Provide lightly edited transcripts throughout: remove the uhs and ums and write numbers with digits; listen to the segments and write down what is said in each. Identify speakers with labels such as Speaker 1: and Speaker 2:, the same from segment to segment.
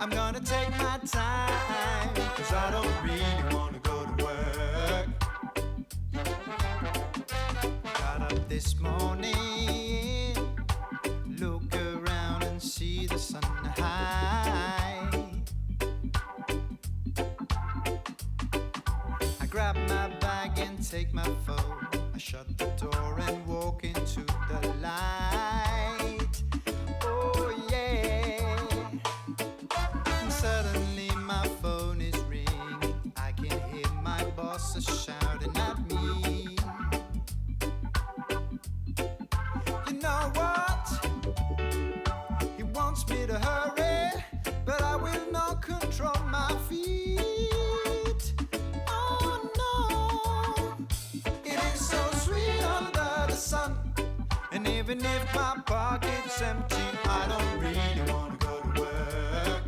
Speaker 1: I'm gonna take my time, 'cause I don't really wanna go to work. Got up this morning, look around and see the sun high. I grab my bag and take my phone. I shut the door and walk into the light. Oh yeah. And suddenly my phone is ringing. I can hear my boss shouting at me. You know what? He wants me to hurry, but I will not control my feet. Oh no. It is so sweet under the sun. And even if my pocket's empty, I don't really want to go to work.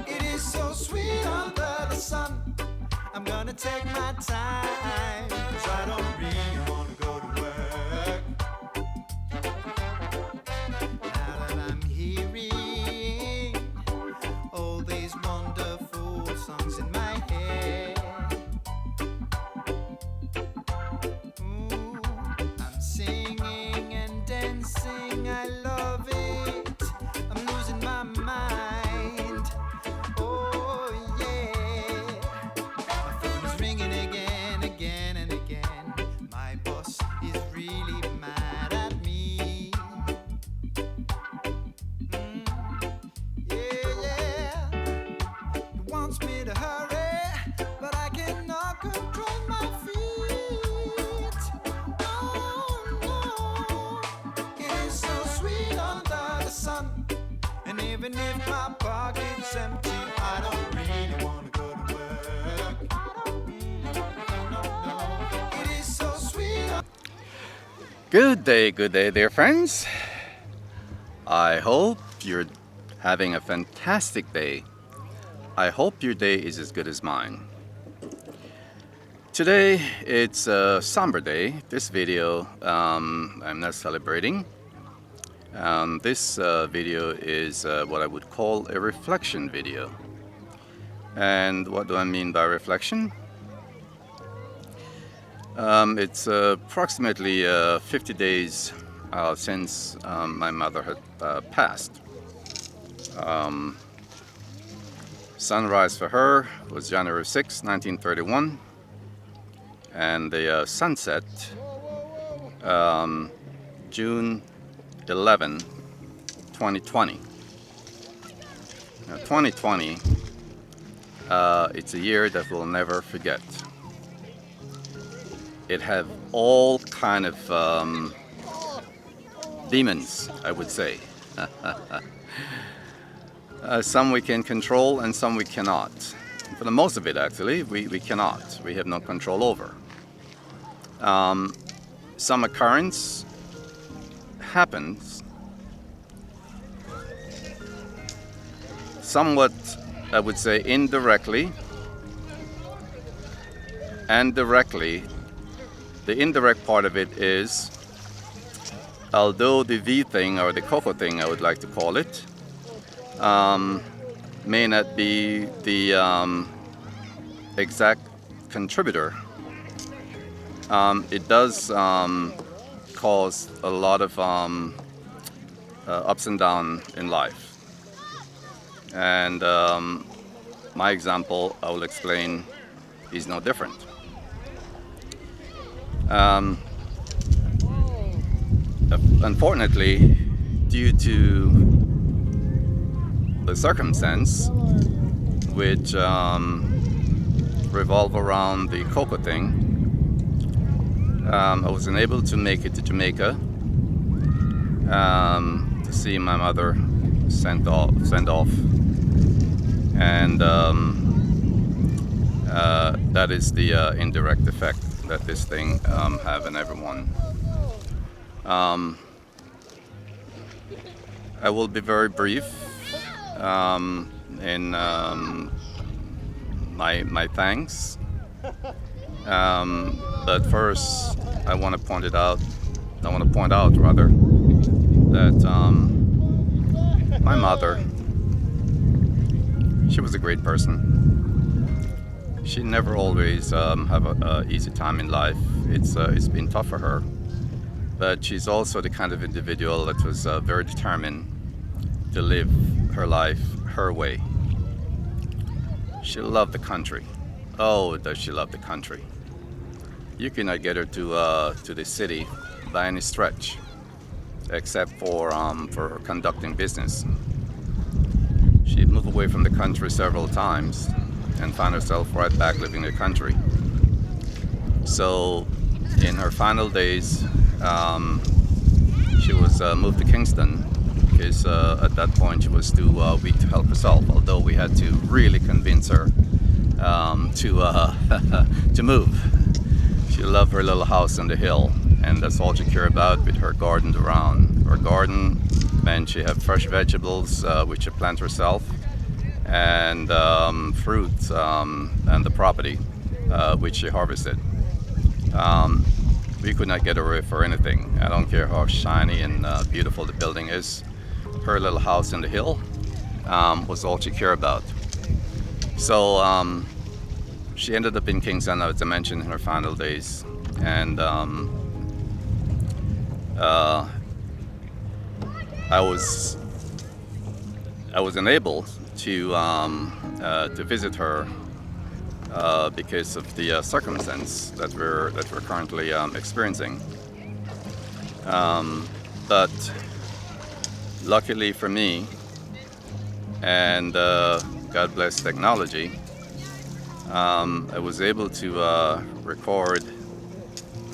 Speaker 1: It is so sweet under the sun. I'm gonna take my time, 'cause I don't really want to go to work. Now that I'm hearing all these wonderful songs in my head, I'm singing and dancing, I love it. I'm losing my mind. Oh yeah. My phone is ringing again, again and again. My boss is really mad at me. Yeah. He wants me to hurry, but I cannot control my feet. Oh no. It is so sweet under the sun. And even if my pocket's empty, I don't really want to go to work. No. It is so sweet.
Speaker 2: Good day, dear friends. I hope you're having a fantastic day. I hope your day is as good as mine. Today, it's a somber day. This video, I'm not celebrating. This video is what I would call a reflection video. And what do I mean by reflection? It's approximately 50 days since my mother had passed. Sunrise for her was January 6, 1931, and the sunset June 11, 2020. Now 2020, it's a year that we'll never forget. It had all kind of demons, I would say. Some we can control and some we cannot. For the most of it, actually, we cannot. We have no control over. Some occurrence happens somewhat, I would say, indirectly and directly. The indirect part of it is, although the V thing or the cocoa thing, I would like to call it, may not be the exact contributor, it does cause a lot of ups and downs in life. And my example, I will explain, is no different. Unfortunately, due to the circumstance which revolve around the cocoa thing, I was unable to make it to Jamaica to see my mother sent off, and that is the indirect effect that this thing have on everyone. I will be very brief in my thanks, but first I want to point out rather that My mother, she was a great person. She never always have a easy time in life. It's been tough for her, but she's also the kind of individual that was very determined to live her life her way. She loved the country. Oh, does she love the country? You cannot get her to the city by any stretch, except for conducting business. She moved away from the country several times and found herself right back living in the country. So in her final days, she was moved to Kingston because at that point she was too weak to help herself, although we had to really convince her to move. She loved her little house on the hill, and that's all she cared about, with her garden around. Her garden meant she had fresh vegetables, which she planted herself, and fruits, and the property, which she harvested. We could not get away for anything. I don't care how shiny and beautiful the building is. Her little house on the hill was all she cared about. So she ended up in Kingston, as I mentioned, in her final days, and I was unable to visit her because of the circumstance that we're currently experiencing. But luckily for me, and God bless technology, I was able to record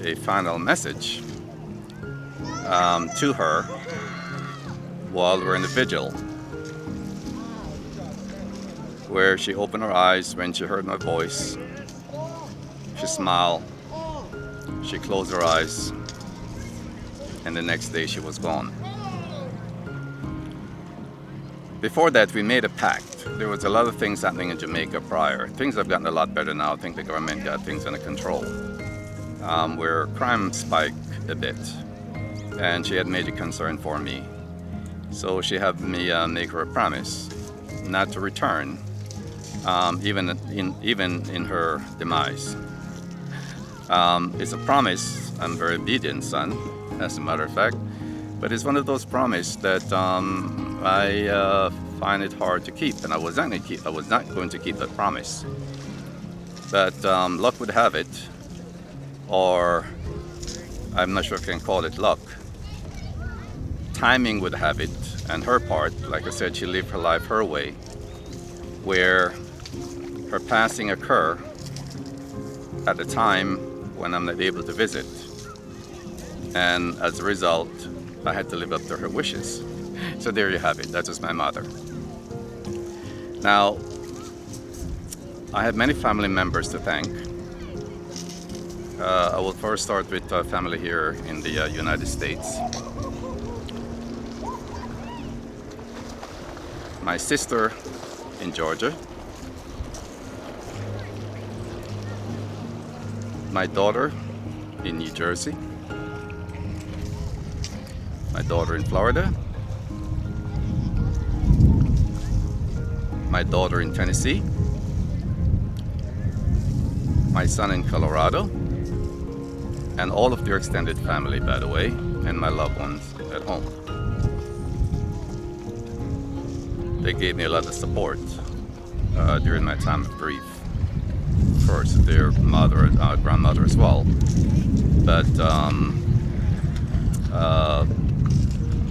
Speaker 2: a final message to her while we're in the vigil, where she opened her eyes when she heard my voice. She smiled, she closed her eyes, and the next day she was gone. Before that, we made a pact. There was a lot of things happening in Jamaica prior. Things have gotten a lot better now. I think the government got things under control, where crime spiked a bit, and she had made a concern for me. So she had me make her a promise not to return, even in her demise. It's a promise. I'm very obedient, son, as a matter of fact. But it's one of those promises that I find it hard to keep, and I was not going to keep that promise. But luck would have it, or I'm not sure if I can call it luck. Timing would have it, and her part, like I said, she lived her life her way, where her passing occurred at a time when I'm not able to visit, and as a result, I had to live up to her wishes. So there you have it. That was my mother. Now, I have many family members to thank. I will first start with family here in the United States. My sister in Georgia. My daughter in New Jersey. My daughter in Florida. My daughter in Tennessee. My son in Colorado. And all of their extended family, by the way, and my loved ones at home. They gave me a lot of support during my time of grief. Of course, their mother, grandmother as well. But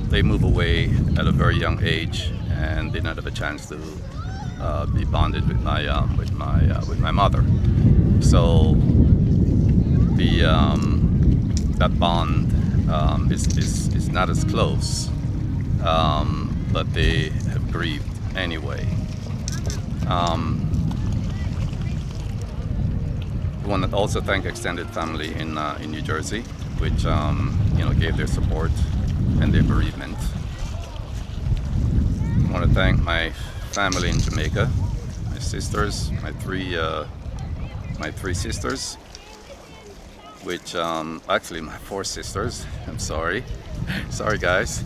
Speaker 2: they moved away at a very young age and did not have a chance to be bonded with my mother. So that bond is not as close, but they have grieved anyway. I want to also thank extended family in New Jersey, which gave their support and their bereavement. I want to thank my family in Jamaica, my sisters, my three sisters, which actually my 4 sisters. I'm sorry, guys.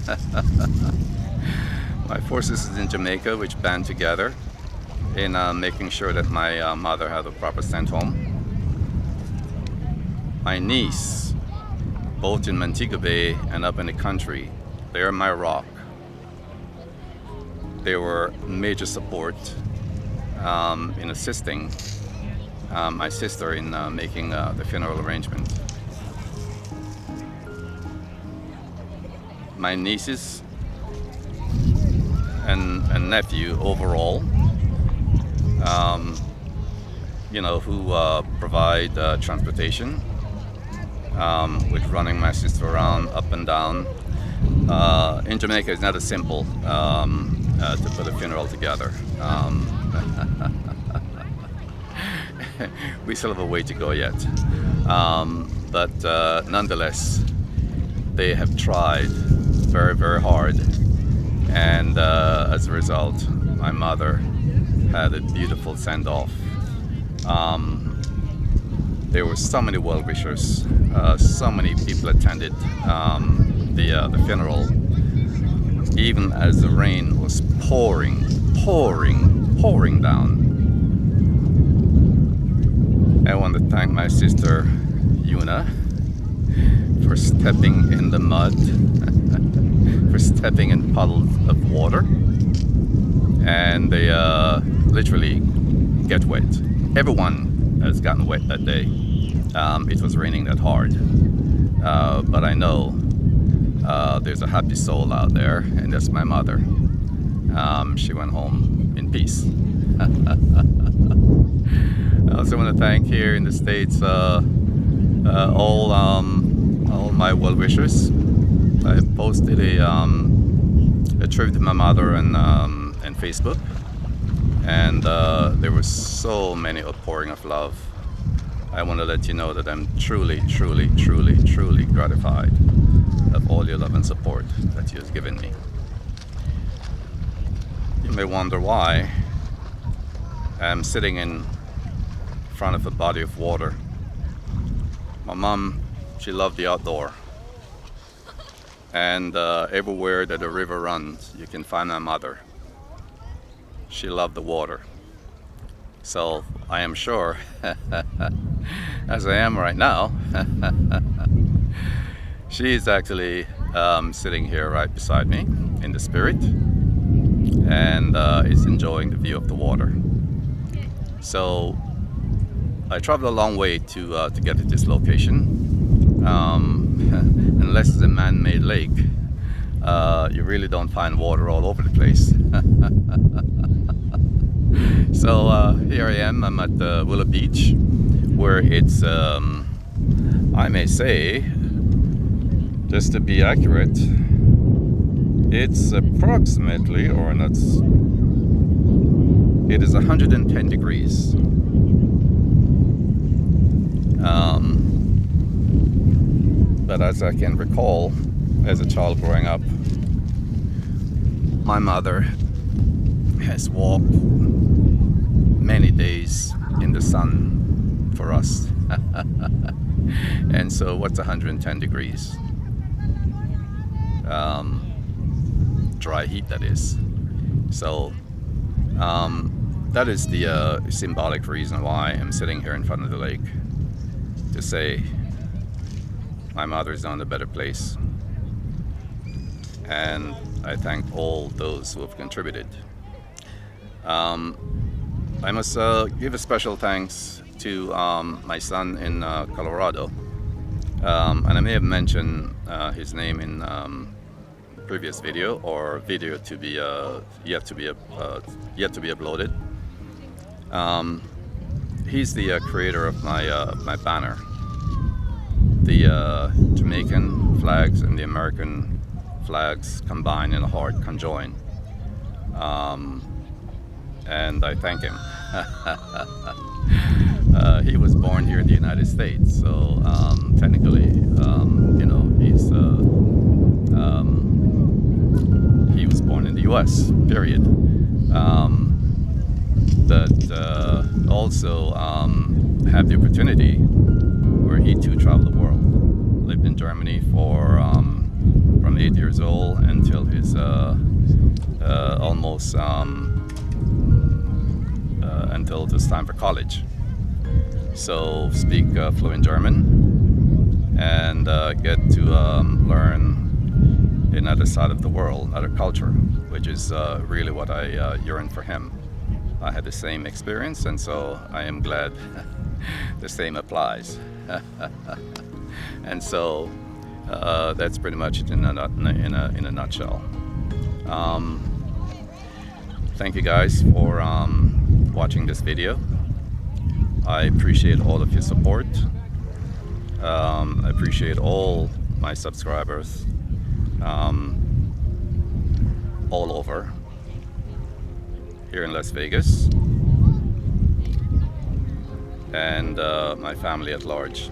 Speaker 2: my forces in Jamaica, which band together in making sure that my mother had a proper sent home. My niece, both in Montego Bay and up in the country, they're my rock. They were major support in assisting my sister in making the funeral arrangement. My nieces and nephew overall, who provide transportation with running my sister around up and down. In Jamaica, it's not as simple to put a funeral together. We still have a way to go yet, but nonetheless, they have tried very, very hard, and as a result, my mother had a beautiful send-off. There were so many well-wishers, so many people attended the funeral, even as the rain was pouring down. I want to thank my sister Yuna for stepping in the mud, for stepping in puddles of water, and they literally get wet. Everyone has gotten wet that day. It was raining that hard, but I know there's a happy soul out there, and that's my mother. She went home in peace. I also want to thank here in the States all my well-wishers. I posted a tribute to my mother on Facebook, and there was so many outpouring of love. I want to let you know that I'm truly gratified of all your love and support that you have given me. You may wonder why I'm sitting in front of a body of water. My mom, she loved the outdoor, and everywhere that the river runs, you can find my mother. She loved the water. So I am sure, as I am right now, she is actually sitting here right beside me in the spirit, and is enjoying the view of the water. So I traveled a long way to get to this location. Unless it's a man-made lake, you really don't find water all over the place. So here I am. I'm at Willow Beach, where it's, I may say, just to be accurate, it's approximately, it is 110 degrees. But as I can recall, as a child growing up, my mother has walked many days in the sun for us. And so what's 110 degrees? Dry heat, that is. So that is the symbolic reason why I'm sitting here in front of the lake, to say my mother's on a better place. And I thank all those who have contributed. I must give a special thanks to my son in Colorado, and I may have mentioned his name in the previous video, or video to be yet to be uploaded. He's the creator of my banner. The Jamaican flags and the American flags combined in a heart conjoined. And I thank him. He was born here in the United States, so technically, he was born in the U.S. Period. But also had the opportunity where he too traveled the world. Lived in Germany for from 8 years old until his almost until it was time for college. So speak fluent German and get to learn another side of the world, another culture, which is really what I yearn for him. I had the same experience, and so I am glad the same applies. And so that's pretty much it in a nutshell. Thank you guys for watching this video. I appreciate all of your support. I appreciate all my subscribers all over here in Las Vegas, and my family at large.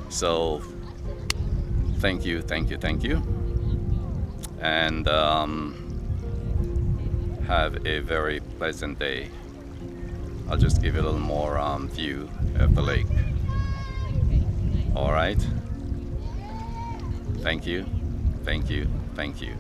Speaker 2: So thank you, thank you, thank you, and have a very pleasant day. I'll just give you a little more view of the lake. All right. Thank you, thank you, thank you.